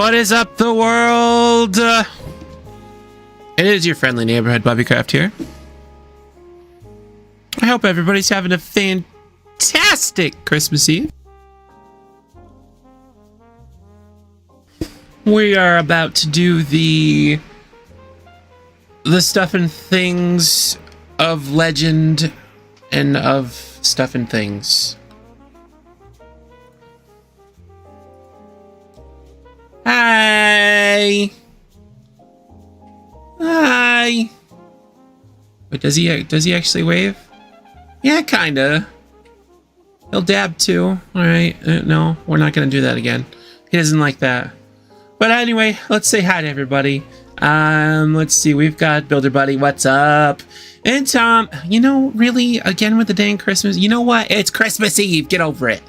What is up, the world? It is your friendly neighborhood Bubbycraft here. I hope everybody's having a fantastic Christmas Eve. We are about to do the stuff and things of legend and of stuff and things. Hi. Hi. Wait, does he actually wave? Yeah, kinda. He'll dab too. Alright, no, we're not gonna do that again. He doesn't like that. But anyway, let's say hi to everybody. Let's see, we've got Builder Buddy, what's up? And Tom, you know, really, again with the dang Christmas, you know what? It's Christmas Eve, get over it.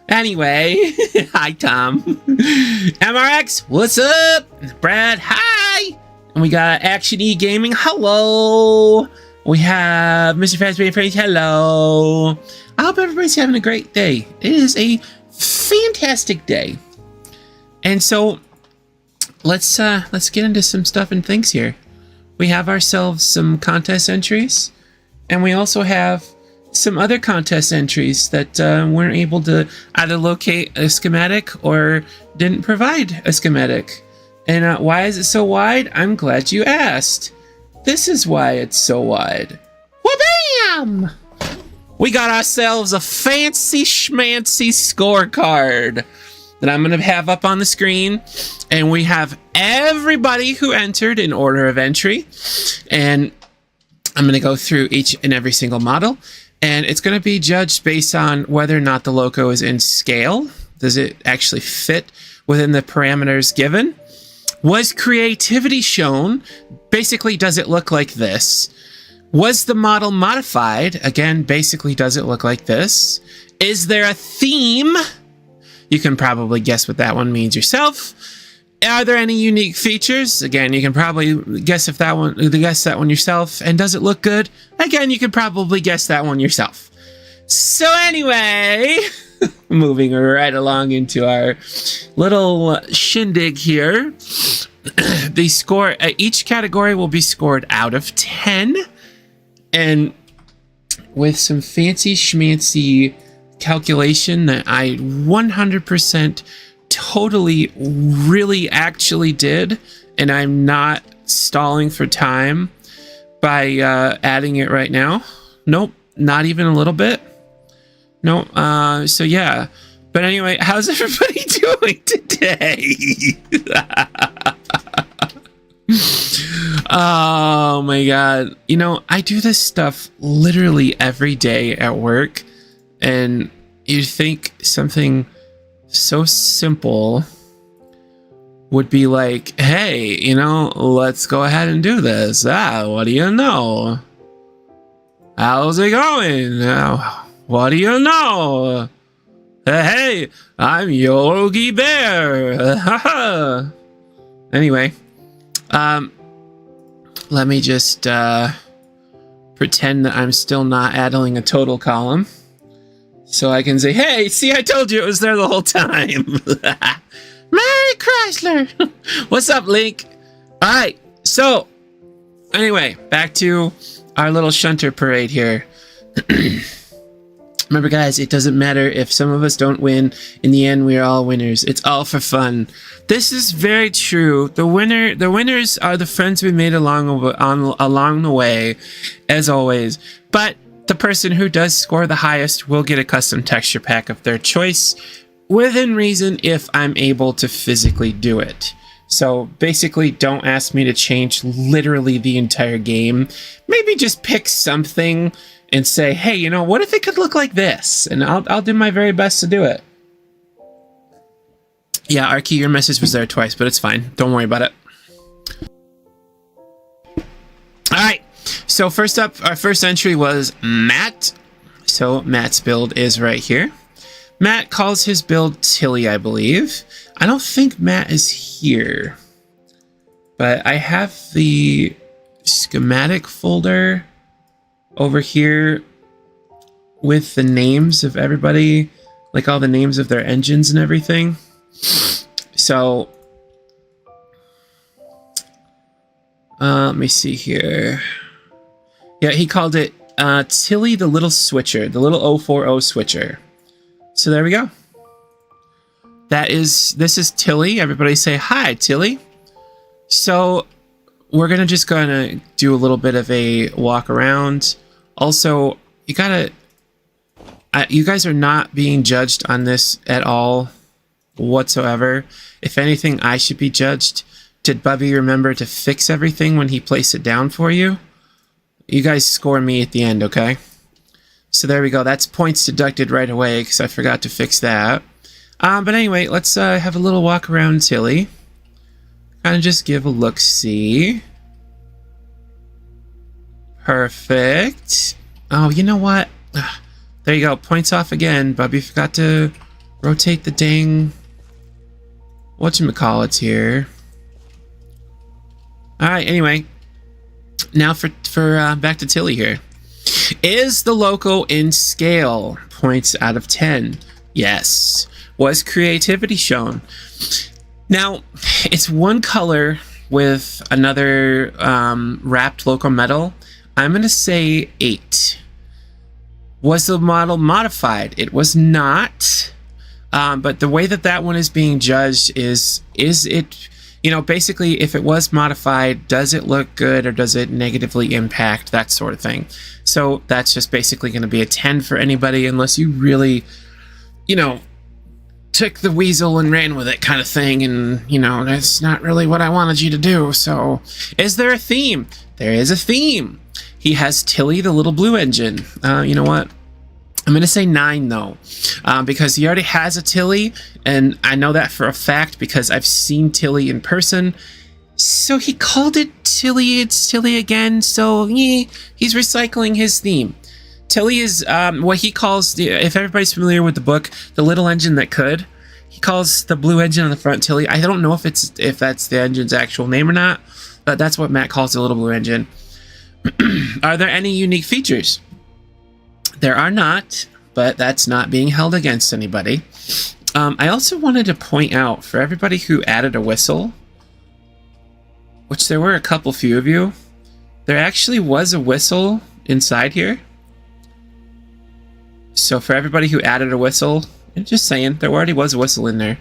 Anyway, hi Tom. MRX, what's up? Brad, hi. And we got Action E Gaming, hello. We have Mr. Fazbear Praise, hello. I hope everybody's having a great day. It is a fantastic day. And so let's get into some stuff and things here. We have ourselves some contest entries, and we also have some other contest entries that weren't able to either locate a schematic or didn't provide a schematic. And why is it so wide? I'm glad you asked. This is why it's so wide. Wha-bam! We got ourselves a fancy schmancy scorecard that I'm going to have up on the screen. And we have everybody who entered in order of entry. And I'm going to go through each and every single model. And it's going to be judged based on whether or not the loco is in scale. Does it actually fit within the parameters given? Was creativity shown? Basically, does it look like this? Was the model modified? Again, basically, does it look like this? Is there a theme? You can probably guess what that one means yourself. Are there any unique features? Again, you can probably guess that one yourself. And does it look good? Again, you can probably guess that one yourself. So anyway, moving right along into our little shindig here. The score, each category will be scored out of 10. And with some fancy schmancy calculation that I 100% totally really actually did, and I'm not stalling for time by adding it right now. Nope, not even a little bit. Nope. So yeah, but anyway, how's everybody doing today? Oh my god, you know, I do this stuff literally every day at work, and you'd think something so simple would be like, hey, you know, let's go ahead and do this. What do you know? How's it going? What do you know? Hey, I'm Yogi Bear. Anyway, let me just pretend that I'm still not adding a total column. So I can say, hey, see, I told you it was there the whole time. Merry Chrysler. What's up, Link? All right. So anyway, back to our little Shunter parade here. Remember, guys, it doesn't matter if some of us don't win. In the end, we're all winners. It's all for fun. This is very true. The winners are the friends we made along the way, as always. But the person who does score the highest will get a custom texture pack of their choice, within reason if I'm able to physically do it. So basically, don't ask me to change literally the entire game. Maybe just pick something and say, hey, you know, what if it could look like this? And I'll do my very best to do it. Yeah, Arky, your message was there twice, but it's fine. Don't worry about it. All right. So first up, our first entry was Matt. So Matt's build is right here. Matt calls his build Tilly, I believe. I don't think Matt is here, but I have the schematic folder over here with the names of everybody, like all the names of their engines and everything. So Let me see here. Yeah, he called it Tilly the Little Switcher, the little 040 switcher. So there we go. This is Tilly. Everybody say hi, Tilly. So we're gonna do a little bit of a walk around. Also, you guys are not being judged on this at all whatsoever. If anything, I should be judged. Did Bubby remember to fix everything when he placed it down for you? You guys score me at the end, okay? So there we go. That's points deducted right away because I forgot to fix that. But anyway, let's have a little walk around Tilly. Kind of just give a look-see. Perfect. Oh, you know what? There you go. Points off again. Bubby forgot to rotate the dang whatchamacallits here. Alright, anyway. Now for back to Tilly here. Is the loco in scale? Points out of 10. Yes. Was creativity shown? Now, it's one color with another wrapped loco metal. I'm going to say 8. Was the model modified? It was not. But the way that one is being judged is it, basically if it was modified, does it look good or does it negatively impact, that sort of thing. So that's just basically going to be a 10 for anybody unless you really, took the weasel and ran with it kind of thing. And, that's not really what I wanted you to do. So is there a theme? There is a theme. He has Tilly, the little blue engine. You know what? I'm going to say 9, though, because he already has a Tilly, and I know that for a fact because I've seen Tilly in person. So he called it Tilly. It's Tilly again, so he's recycling his theme. Tilly is what he calls, if everybody's familiar with the book, the little engine that could. He calls the blue engine on the front Tilly. I don't know if that's the engine's actual name or not, but that's what Matt calls the little blue engine. Are there any unique features? There are not, but that's not being held against anybody. I also wanted to point out for everybody who added a whistle, which there were a few of you, there actually was a whistle inside here. So for everybody who added a whistle, I'm just saying, there already was a whistle in there.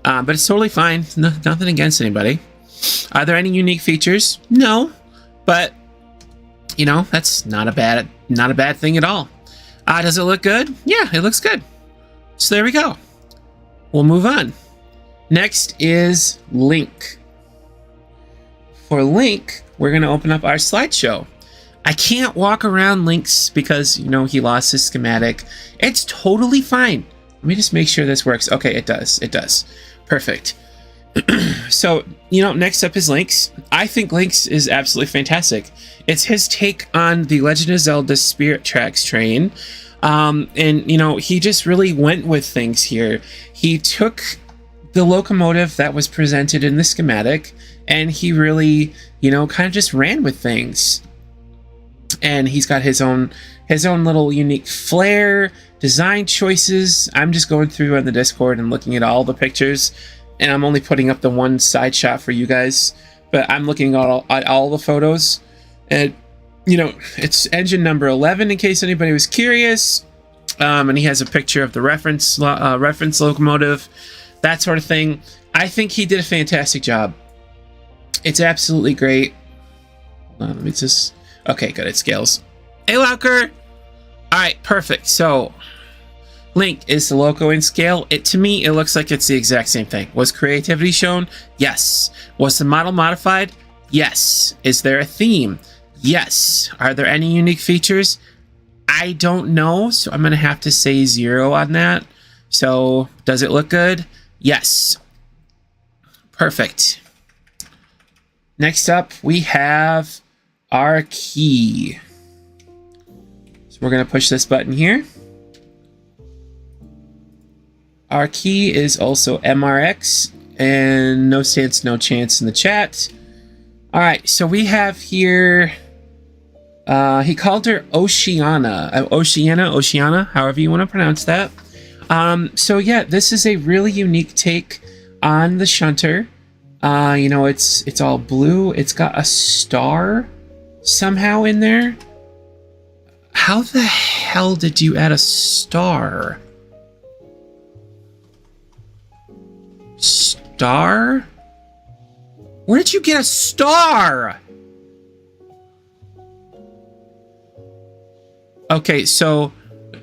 But it's totally fine. Nothing against anybody. Are there any unique features? No, but that's not a bad thing at all. Does it look good? Yeah, it looks good. So there we go. We'll move on. Next is Link. For Link, we're going to open up our slideshow. I can't walk around Link's because, he lost his schematic. It's totally fine. Let me just make sure this works. Okay, it does. It does. Perfect. So, next up is Link's. I think Link's is absolutely fantastic. It's his take on the Legend of Zelda Spirit Tracks train. And, he just really went with things here. He took the locomotive that was presented in the schematic and he really, kind of just ran with things. And he's got his own little unique flair, design choices. I'm just going through on the Discord and looking at all the pictures. And I'm only putting up the one side shot for you guys, but I'm looking at all the photos. And, it's engine number 11 in case anybody was curious. And he has a picture of the reference locomotive, that sort of thing. I think he did a fantastic job. It's absolutely great. Let me just... Okay, good. It scales. Hey, Lauker! Alright, perfect. So... Link, is the loco in scale? To me, it looks like it's the exact same thing. Was creativity shown? Yes. Was the model modified? Yes. Is there a theme? Yes. Are there any unique features? I don't know, so I'm going to have to say 0 on that. So, does it look good? Yes. Perfect. Next up, we have our key. So we're going to push this button here. Our key is also MRX, and no stance, no chance in the chat. All right, so we have here, he called her Oceana, Oceana, however you want to pronounce that. So yeah, this is a really unique take on the Shunter. You know, it's all blue. It's got a star somehow in there. How the hell did you add a star? Star? Where did you get a star? Okay, so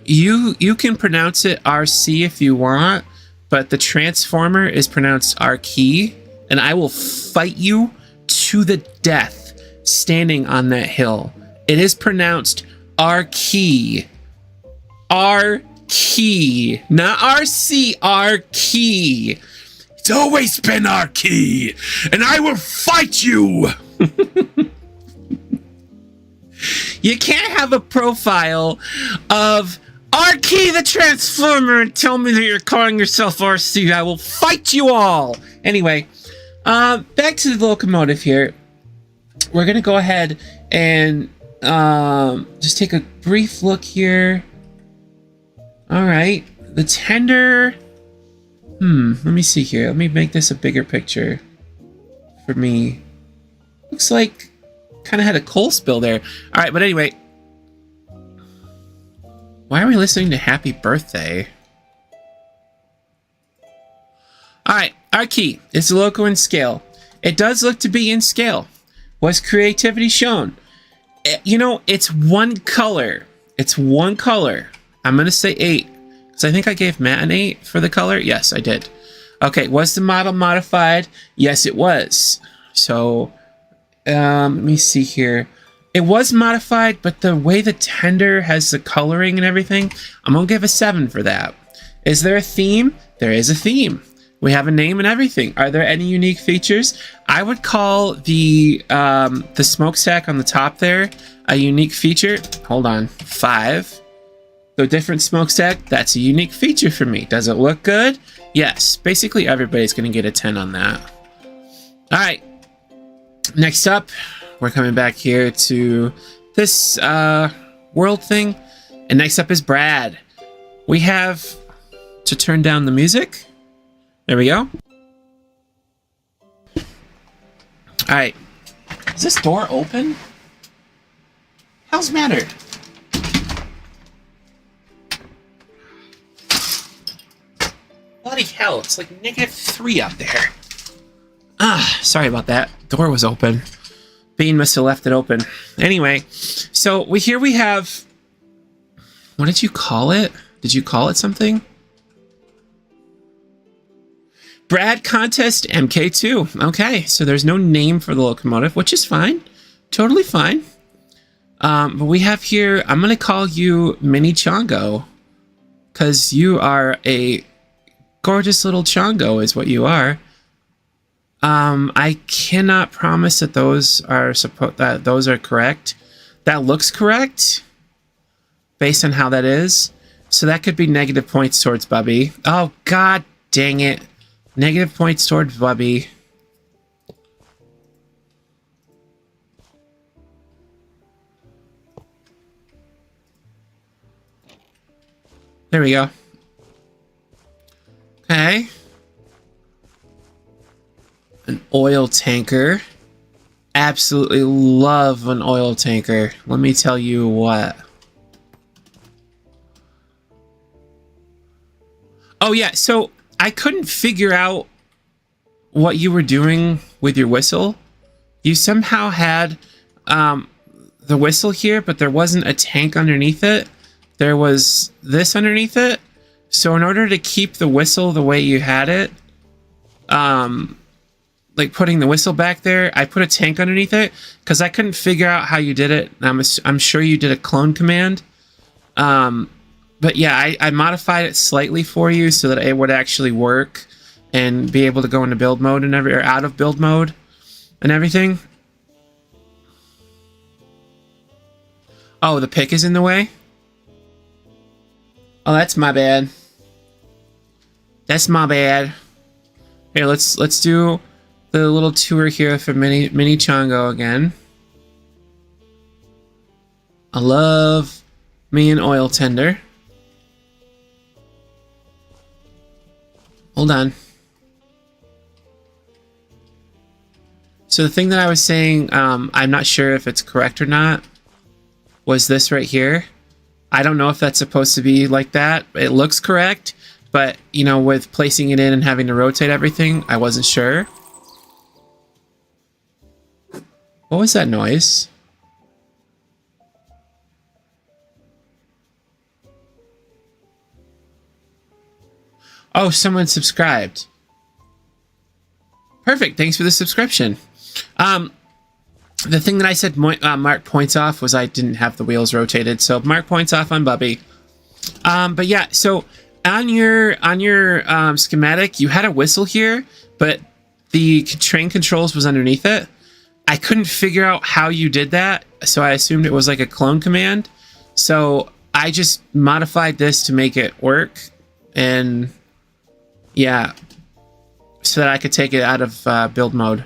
you can pronounce it RC if you want, but the transformer is pronounced RKey, and I will fight you to the death standing on that hill. It is pronounced RKey. RKey, not RC, RKey. It's always been RKey, and I will fight you. You can't have a profile of RKey the Transformer and tell me that you're calling yourself RC. I will fight you all. Anyway, back to the locomotive here. We're going to go ahead and just take a brief look here. All right. The tender. Let me see here. Let me make this a bigger picture for me. Looks like kind of had a coal spill there. All right, but anyway. Why are we listening to Happy Birthday? All right, our key is loco in scale. It does look to be in scale. Was creativity shown? You know, it's one color. It's one color. I'm going to say 8. Because I think I gave Matt an 8 for the color. Yes, I did. Okay, was the model modified? Yes, it was. So, let me see here. It was modified, but the way the tender has the coloring and everything, I'm going to give a 7 for that. Is there a theme? There is a theme. We have a name and everything. Are there any unique features? I would call the smokestack on the top there a unique feature. Hold on. 5. The different smokestack, that's a unique feature for me. Does it look good? Yes. Basically, everybody's going to get a 10 on that. All right. Next up, we're coming back here to this world thing. And next up is Brad. We have to turn down the music. There we go. All right. Is this door open? How's the matter? Bloody hell, it's like -3 up there. Sorry about that. Door was open. Bean must have left it open. Anyway, so here we have... What did you call it? Did you call it something? Brad Contest MK2. Okay, so there's no name for the locomotive, which is fine. Totally fine. But we have here... I'm going to call you Mini Chongo. Because you are a gorgeous little Chongo is what you are. I cannot promise that those are correct. That looks correct based on how that is. So that could be negative points towards Bubby. Oh, god dang it. Negative points towards Bubby. There we go. Okay. An oil tanker. Absolutely love an oil tanker. Let me tell you what. Oh yeah, so I couldn't figure out what you were doing with your whistle. You somehow had the whistle here, but there wasn't a tank underneath it. There was this underneath it. So in order to keep the whistle the way you had it, like putting the whistle back there, I put a tank underneath it because I couldn't figure out how you did it. I'm sure you did a clone command. But yeah, I modified it slightly for you so that it would actually work and be able to go into build mode and or out of build mode and everything. Oh, the pick is in the way? Oh, that's my bad. That's my bad. Here, let's do the little tour here for Mini Chongo again. I love me an oil tender. Hold on. So the thing that I was saying, I'm not sure if it's correct or not, was this right here. I don't know if that's supposed to be like that. It looks correct, but, you know, with placing it in and having to rotate everything, I wasn't sure. What was that noise? Oh, someone subscribed. Perfect. Thanks for the subscription. The thing that I said mark points off was I didn't have the wheels rotated, so mark points off on Bubby. But yeah, so on your schematic, you had a whistle here, but the train controls was underneath it. I couldn't figure out how you did that, so I assumed it was like a clone command. So I just modified this to make it work, and yeah, so that I could take it out of build mode.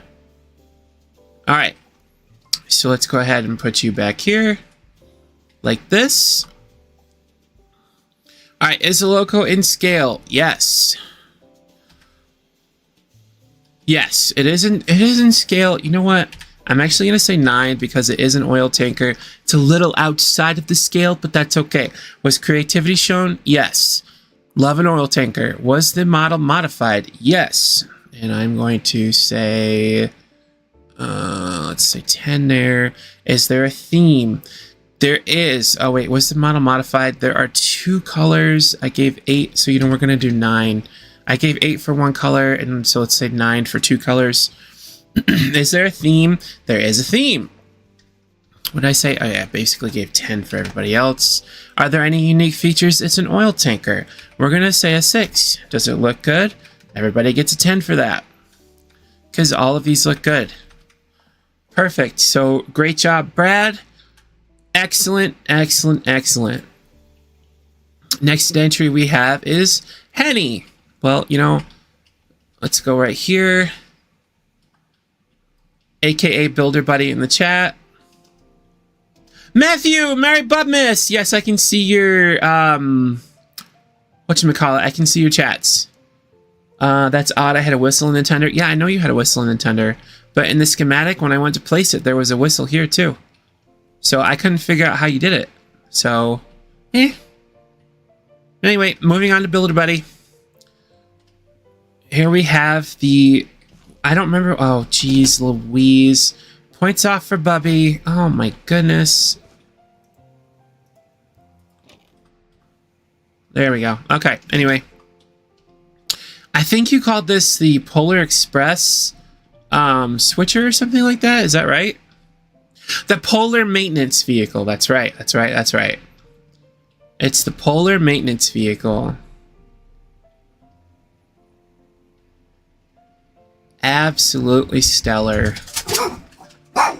All right, so let's go ahead and put you back here, like this. All right, is the loco in scale? Yes. Yes, it is in scale. You know what? I'm actually going to say 9 because it is an oil tanker. It's a little outside of the scale, but that's okay. Was creativity shown? Yes. Love an oil tanker. Was the model modified? Yes. And I'm going to say, let's say 10 there. Is there a theme? There is. Oh, wait, was the model modified? There are 2 colors. I gave 8, so, you know, we're going to do 9. I gave 8 for 1 color, and so let's say 9 for 2 colors. Is there a theme? There is a theme. What did I say? Oh, yeah, I basically gave 10 for everybody else. Are there any unique features? It's an oil tanker. We're going to say a 6. Does it look good? Everybody gets a 10 for that, because all of these look good. Perfect. So, great job, Brad. Excellent, excellent, excellent. Next entry we have is Henny. Well, you know, let's go right here. AKA Builder Buddy in the chat. Matthew, Merry BUBBMAS. Yes, I can see your, whatchamacallit, I can see your chats. That's odd, I had a whistle in the tender. Yeah, I know you had a whistle in the tender. But in the schematic, when I went to place it, there was a whistle here too. So I couldn't figure out how you did it. So, Anyway, moving on to Builder Buddy. Here we have the... I don't remember... Oh, geez, Louise. Points off for Bubby. Oh, my goodness. There we go. Okay, anyway. I think you called this the Polar Express switcher or something like that. Is that right? The Polar Maintenance Vehicle. That's right. That's right. That's right. It's the Polar Maintenance Vehicle. Absolutely stellar.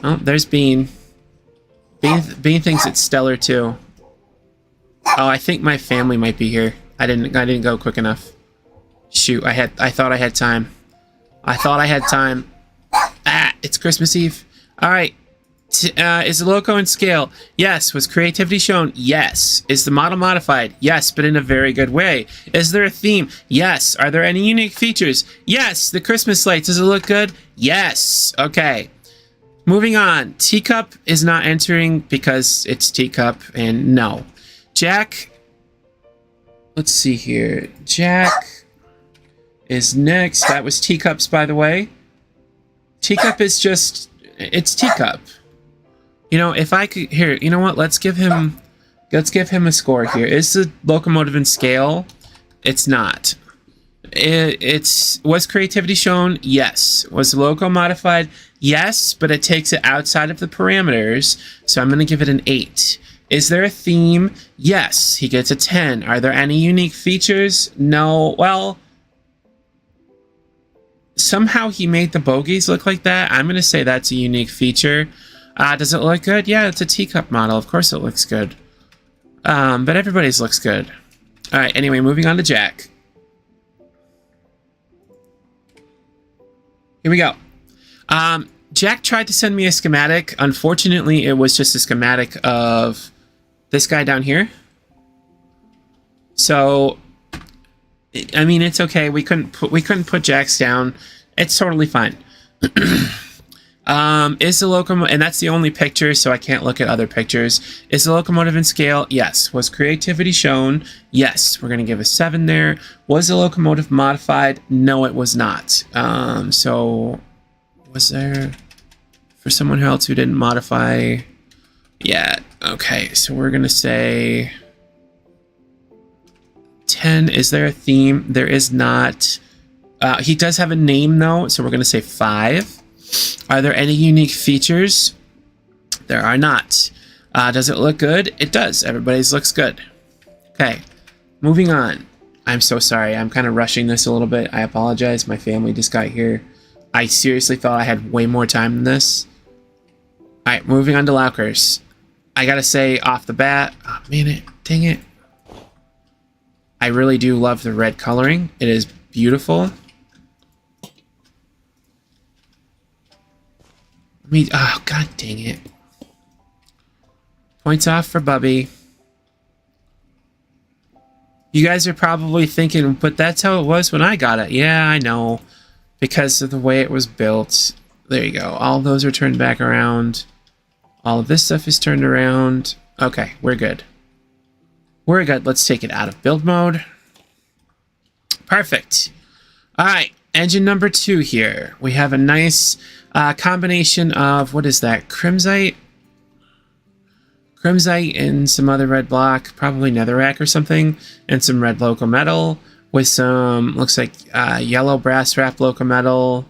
Oh, there's Bean. Bean thinks it's stellar too. Oh, I think my family might be here. I didn't go quick enough. Shoot, I thought I had time. I thought I had time. Ah, it's Christmas Eve. All right. Is the loco in scale? Yes. Was creativity shown? Yes. Is the model modified? Yes, but in a very good way. Is there a theme? Yes. Are there any unique features? Yes. The Christmas lights. Does it look good? Yes. Okay. Moving on. Teacup is not entering because it's Teacup, and no. Jack. Let's see here. Jack is next. That was Teacups, by the way. Teacup is just... It's Teacup. You know, if I could... Here, you know what? Let's give him a score here. Is the locomotive in scale? It's not. Was creativity shown? Yes. Was the loco modified? Yes, but it takes it outside of the parameters, so I'm going to give it an 8. Is there a theme? Yes. He gets a 10. Are there any unique features? No. Well... Somehow he made the bogies look like that. I'm going to say that's a unique feature. Does it look good? Yeah, it's a teacup model. Of course it looks good. But everybody's looks good. All right, anyway, moving on to Jack. Here we go. Jack tried to send me a schematic. Unfortunately, it was just a schematic of this guy down here. So... I mean, it's okay. We couldn't put Jax down. It's totally fine. Is the locomotive, and that's the only picture, so I can't look at other pictures. Is the locomotive in scale? Yes. Was creativity shown? Yes. We're going to give a 7 there. Was the locomotive modified? No, it was not. So was there, for someone else who didn't modify yet? Okay, so we're going to say 10. Is there a theme? There is not. He does have a name, though, so we're going to say 5. Are there any unique features? There are not. Does it look good? It does. Everybody's looks good. Okay, moving on. I'm so sorry. I'm kind of rushing this a little bit. I apologize. My family just got here. I seriously thought I had way more time than this. All right, moving on to lockers. I gotta say off the bat, oh man, dang it. I really do love the red coloring. It is beautiful. Oh, god dang it. Points off for Bubby. You guys are probably thinking, but that's how it was when I got it. Yeah, I know. Because of the way it was built. There you go. All those are turned back around. All of this stuff is turned around. Okay, we're good. We're good. Let's take it out of build mode. Perfect. All right, engine number 2 here. We have a nice combination of, what is that? Crimsite and some other red block, probably netherrack or something, and some red loco metal with some, looks like yellow brass wrap loco metal.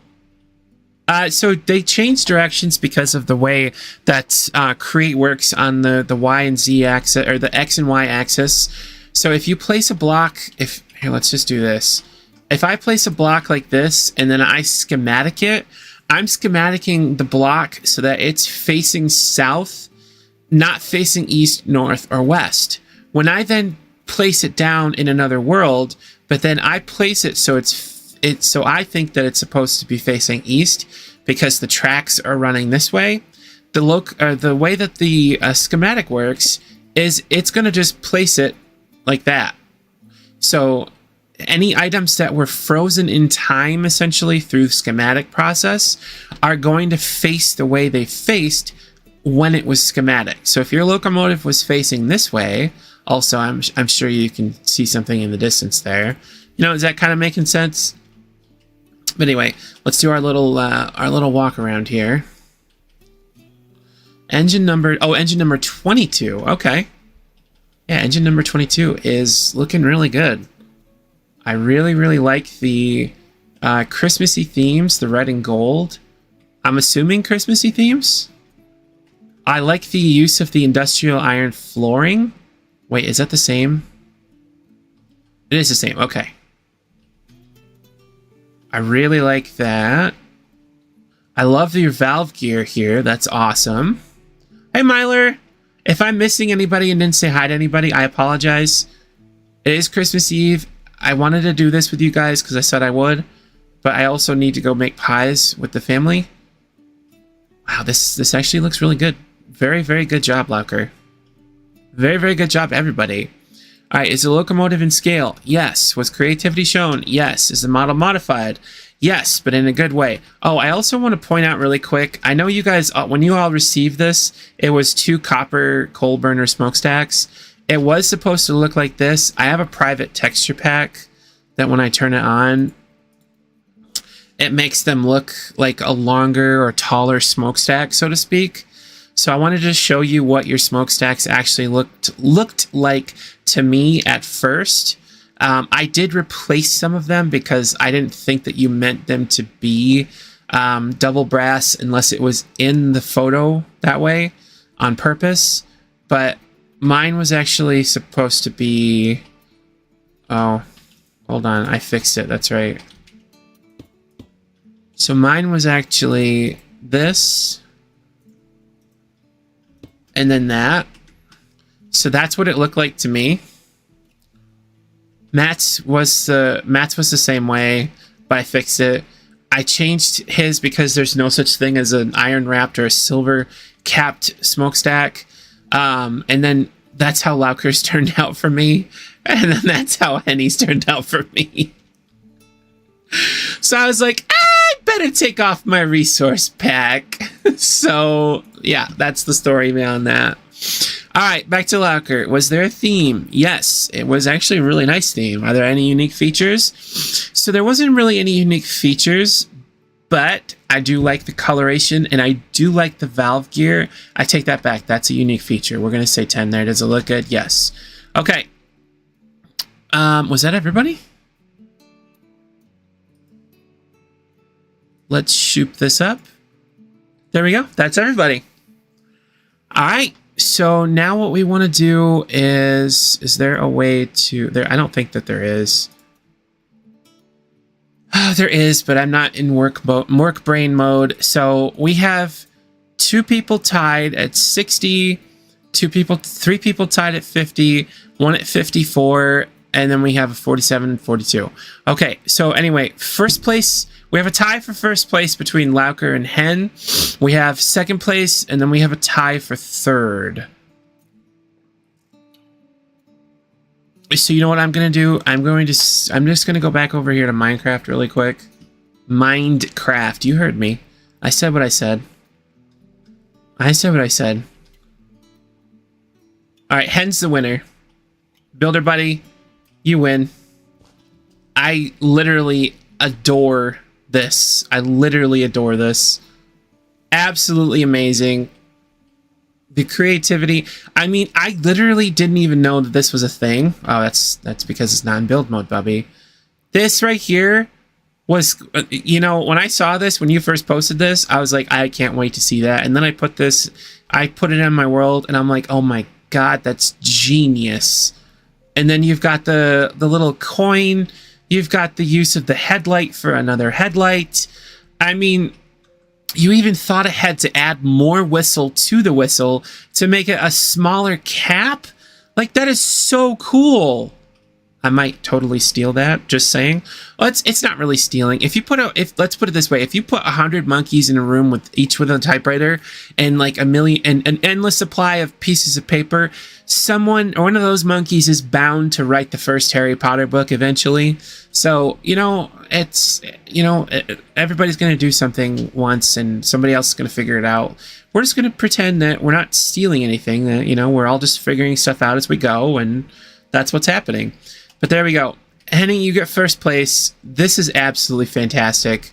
So they changed directions because of the way that create works on the Y and Z axis, or the X and Y axis. So if you place a block, here, let's just do this. If I place a block like this and then I schematic it, I'm schematicking the block so that it's facing south, not facing east, north, or west. When I then place it down in another world, but then I place it so so I think that it's supposed to be facing east because the tracks are running this way. The way that the schematic works is it's going to just place it like that. So any items that were frozen in time, essentially, through the schematic process, are going to face the way they faced when it was schematic. So if your locomotive was facing this way, also, I'm sure you can see something in the distance there. You know, is that kind of making sense? But anyway, let's do our little walk around here. Engine number 22. Okay. Yeah, engine number 22 is looking really good. I really, really like the Christmassy themes, the red and gold. I'm assuming Christmassy themes. I like the use of the industrial iron flooring. Wait, is that the same? It is the same, okay. I really like that. I love your valve gear here. That's awesome. Hey, Myler. If I'm missing anybody and didn't say hi to anybody, I apologize. It is Christmas Eve. I wanted to do this with you guys because I said I would, but I also need to go make pies with the family. Wow, this actually looks really good. Very, very good job, Lauker. Very, very good job, everybody. All right, is the locomotive in scale? Yes. Was creativity shown? Yes. Is the model modified? Yes, but in a good way. Oh, I also want to point out really quick, I know you guys, when you all received this, it was 2 copper coal burner smokestacks. It was supposed to look like this. I have a private texture pack that when I turn it on, it makes them look like a longer or taller smokestack, so to speak. So I wanted to show you what your smokestacks actually looked like to me at first. I did replace some of them because I didn't think that you meant them to be double brass unless it was in the photo that way on purpose. But mine was actually supposed to be... Oh, hold on. I fixed it. That's right. So mine was actually this. And then that. So that's what it looked like to me. Matt's was the same way, but I fixed it. I changed his because there's no such thing as an iron wrapped or a silver capped smokestack. And then that's how Lauker's turned out for me. And then that's how Henny's turned out for me. So I was like, I bet had to take off my resource pack. So, yeah, that's the story on that. All right, back to Lauker. Was there a theme? Yes, it was actually a really nice theme. Are there any unique features? So there wasn't really any unique features, but I do like the coloration, and I do like the valve gear. I take that back. That's a unique feature. We're going to say 10 there. Does it look good? Yes. Okay. Was that everybody? Let's shoot this up. There we go. That's everybody. All right. So now what we want to do is there a way to... I don't think that there is. There is, but I'm not in work brain mode. So we have 2 people tied at 60, 3 people tied at 50, 1 at 54, and then we have a 47 and 42. Okay, so anyway, first place... We have a tie for first place between Lauker and Hen. We have second place, and then we have a tie for third. So you know what I'm going to do? I'm just going to go back over here to Minecraft really quick. Minecraft. You heard me. I said what I said. I said what I said. All right, Hen's the winner. Builder buddy, you win. I literally adore this. I literally adore this. Absolutely amazing. The creativity. I mean, I literally didn't even know that this was a thing. Oh, that's because it's not in build mode, Bubby. This right here was, you know, when I saw this, when you first posted this, I was like, I can't wait to see that. And then I put it in my world, and I'm like, oh my God, that's genius. And then you've got the little coin. You've got the use of the headlight for another headlight. I mean, you even thought ahead to add more whistle to the whistle to make it a smaller cap. Like, that is so cool. I might totally steal that, just saying. Well, it's not really stealing. Let's put it this way, if you put 100 monkeys in a room with each with a typewriter and like an endless supply of pieces of paper, one of those monkeys is bound to write the first Harry Potter book eventually. So, everybody's going to do something once and somebody else is going to figure it out. We're just going to pretend that we're not stealing anything, that, we're all just figuring stuff out as we go, and that's what's happening. But there we go. Henning, you get first place. This is absolutely fantastic.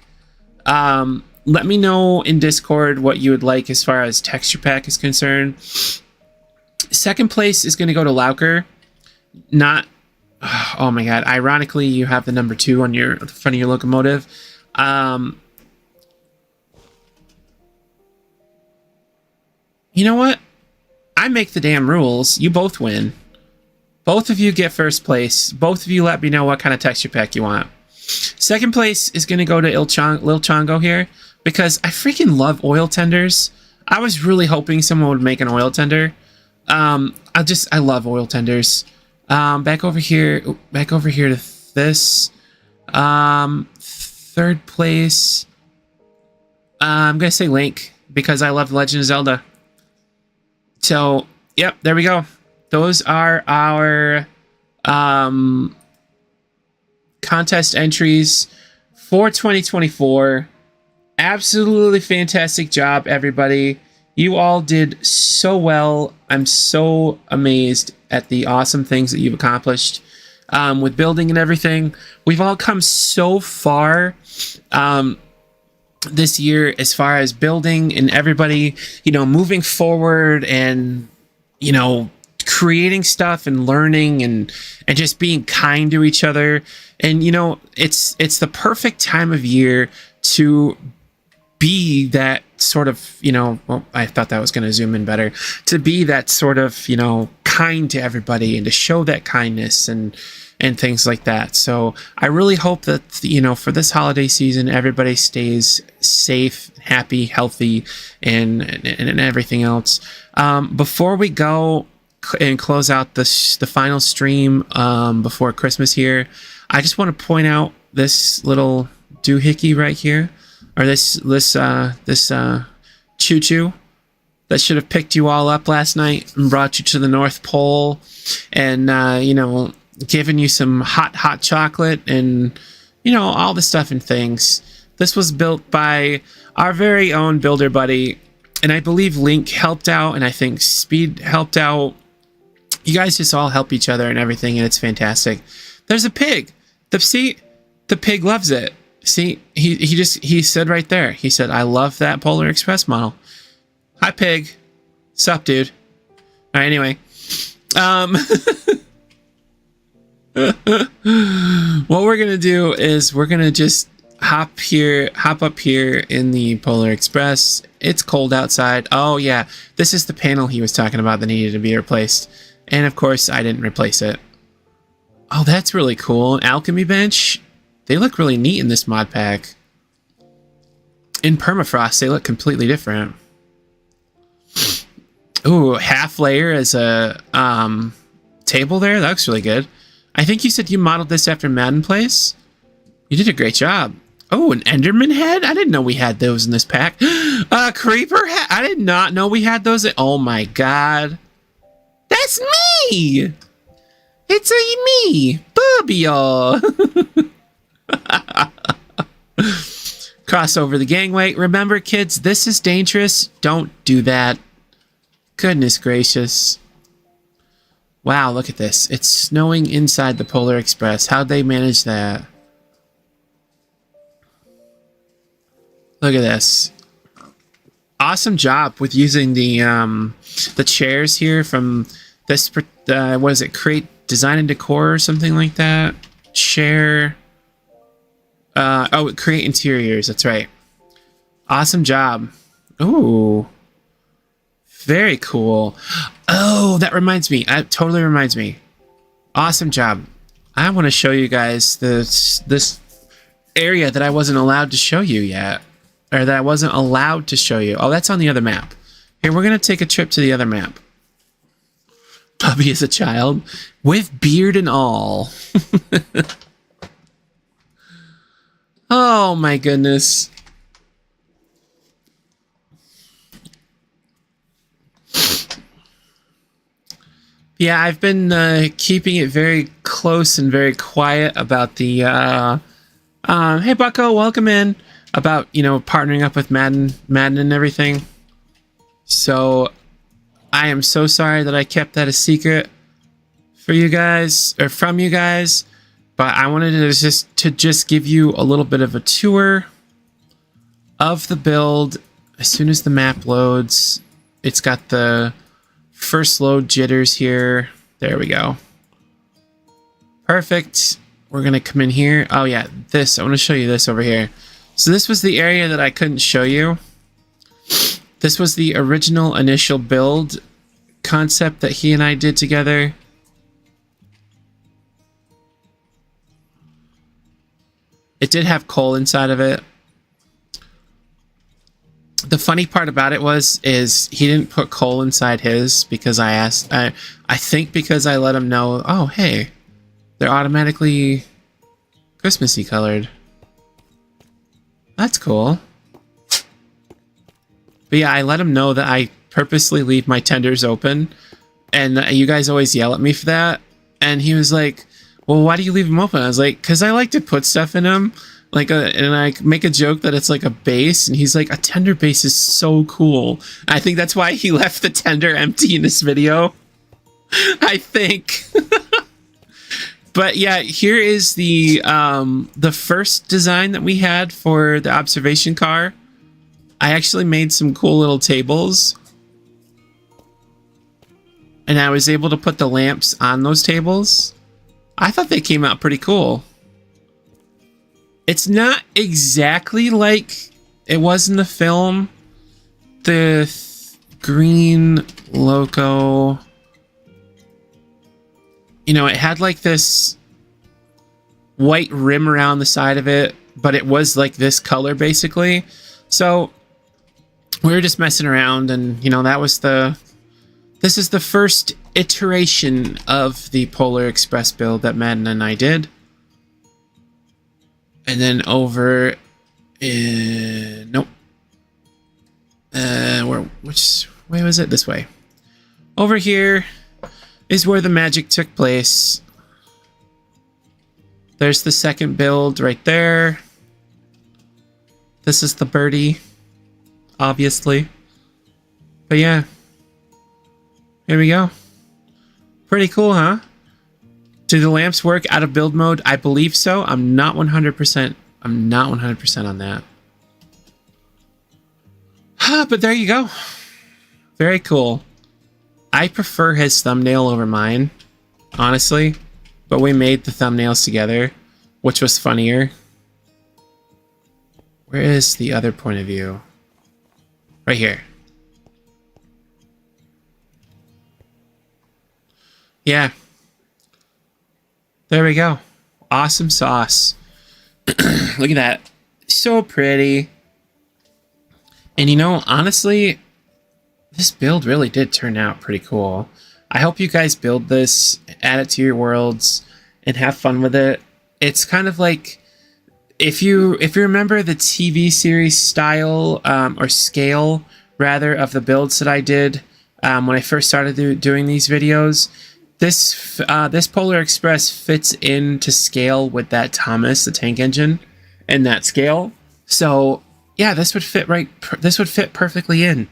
Let me know in Discord what you would like as far as texture pack is concerned. Second place is going to go to Lauker. Oh my God. Ironically, you have the number 2 on the front of your locomotive. You know what? I make the damn rules. You both win. Both of you get first place. Both of you let me know what kind of texture pack you want. Second place is going to go to Lil Chongo here, because I freaking love oil tenders. I was really hoping someone would make an oil tender. I love oil tenders. Back over here to this. Third place. I'm going to say Link, because I love Legend of Zelda. So, yep, there we go. Those are our contest entries for 2024. Absolutely fantastic job, everybody. You all did so well. I'm so amazed at the awesome things that you've accomplished with building and everything. We've all come so far this year as far as building, and everybody, moving forward and, creating stuff and learning and just being kind to each other. And it's the perfect time of year to be that sort of, I thought that was going to zoom in better, to be that sort of, kind to everybody and to show that kindness and things like that. So I really hope that, for this holiday season, everybody stays safe, happy, healthy, and everything else. Before we go and close out the final stream before Christmas here, I just want to point out this little doohickey right here, or this choo-choo that should have picked you all up last night and brought you to the North Pole, and given you some hot chocolate and all the stuff and things. This was built by our very own builder buddy, and I believe Link helped out, and I think Speed helped out. You guys just all help each other and everything, and it's fantastic. There's a pig. The pig loves it. See, he said right there. He said, "I love that Polar Express model." Hi, pig. Sup, dude? All right, anyway. What we're gonna do is we're gonna just hop up here in the Polar Express. It's cold outside. Oh yeah, this is the panel he was talking about that needed to be replaced, and of course I didn't replace it. Oh, that's really cool. An alchemy bench. They look really neat in this mod pack. In permafrost, they look completely different. Ooh, half layer as a table there. That looks really good. I think you said you modeled this after Madden Place. You did a great job. Oh, an Enderman head? I didn't know we had those in this pack. A creeper head? I did not know we had those. Oh my god. That's me! It's me! Booby y'all! Cross over the gangway. Remember, kids, this is dangerous. Don't do that. Goodness gracious. Wow, look at this. It's snowing inside the Polar Express. How'd they manage that? Look at this. Awesome job with using the chairs here from this, what is it? Create Design and Decor or something like that? Chair. Oh, create interiors. That's right. Awesome job. Ooh. Very cool. Oh, that reminds me. That totally reminds me. Awesome job. I want to show you guys this area that I wasn't allowed to show you yet. Or that I wasn't allowed to show you. Oh, that's on the other map. Here, we're going to take a trip to the other map. Bubby is a child with beard and all. Oh, my goodness. Yeah, I've been keeping it very close and very quiet about the, hey, Bucko, welcome in. About, you know, partnering up with Madden and everything. So, I am so sorry that I kept that a secret for you guys, or from you guys. But I wanted to just give you a little bit of a tour of the build. As soon as the map loads, it's got the first load jitters here. There we go. Perfect. We're going to come in here. Oh yeah, this. I want to show you this over here. So this was the area that I couldn't show you. This was the original initial build concept that he and I did together. It did have coal inside of it. The funny part about it is he didn't put coal inside his because I asked. I think because I let him know, oh, hey, they're automatically Christmassy colored. That's cool. But yeah, I let him know that I purposely leave my tenders open. And you guys always yell at me for that. And he was like, well, why do you leave them open? I was like, because I like to put stuff in them. And I make a joke that it's like a base. And he's like, a tender base is so cool. I think that's why he left the tender empty in this video. I think. But yeah, here is the first design that we had for the observation car. I actually made some cool little tables. And I was able to put the lamps on those tables. I thought they came out pretty cool. It's not exactly like it was in the film. The green loco... You know, it had like this white rim around the side of it, but it was like this color basically. So we were just messing around, and you know, this is the first iteration of the Polar Express build that Madden and I did. And then over in, nope. Which way was it? This way. Over here is where the magic took place. There's the second build right there. This is the birdie, obviously. But yeah, here we go. Pretty cool, huh? Do the lamps work out of build mode? I believe so. I'm not 100%. I'm not 100% on that. But there you go. Very cool. I prefer his thumbnail over mine, honestly. But we made the thumbnails together, which was funnier. Where is the other point of view? Right here. Yeah. There we go. Awesome sauce. Look at that. So pretty. And you know, honestly, this build really did turn out pretty cool. I hope you guys build this, add it to your worlds, and have fun with it. It's kind of like, if you remember the TV series style, or scale, rather, of the builds that I did when I first started doing these videos, this Polar Express fits into scale with that Thomas, the tank engine, and that scale. So yeah, this would fit right. This would fit perfectly in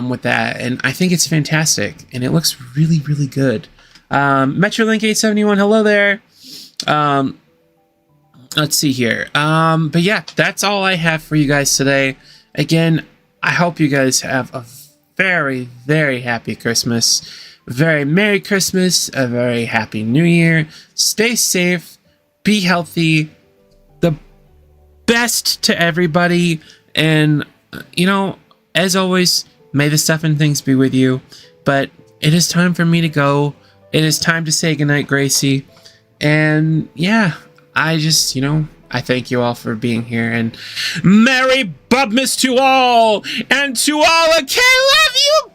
with that, and I think it's fantastic, and it looks really, really good. Metrolink 871, hello there. Let's see here. But yeah, that's all I have for you guys today. Again, I hope you guys have a very, very happy Christmas. Very Merry Christmas, a very Happy New Year. Stay safe, be healthy, the best to everybody, and, you know, as always, may the stuff and things be with you. But it is time for me to go. It is time to say goodnight, Gracie. And yeah, I just, you know, I thank you all for being here, and Merry BUBBMAS to all, and to all, okay, love you.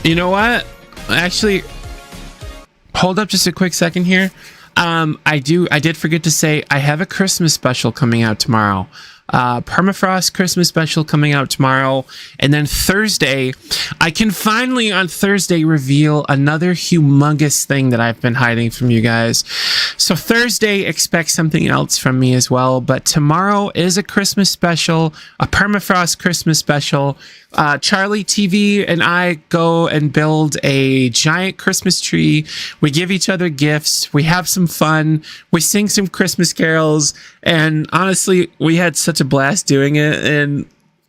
You know what? Actually, hold up just a quick second here. I did forget to say I have a Christmas special coming out tomorrow. Permafrost Christmas special coming out tomorrow, and then Thursday, I can finally on Thursday reveal another humongous thing that I've been hiding from you guys. So Thursday, expect something else from me as well, but tomorrow is a Christmas special, a Permafrost Christmas special. Charlie TV and I go and build a giant Christmas tree. We give each other gifts. We have some fun. We sing some Christmas carols. And honestly, we had such a blast doing it. And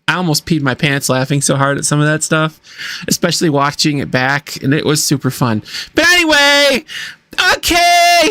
I almost peed my pants laughing so hard at some of that stuff, especially watching it back. And it was super fun. But anyway, okay.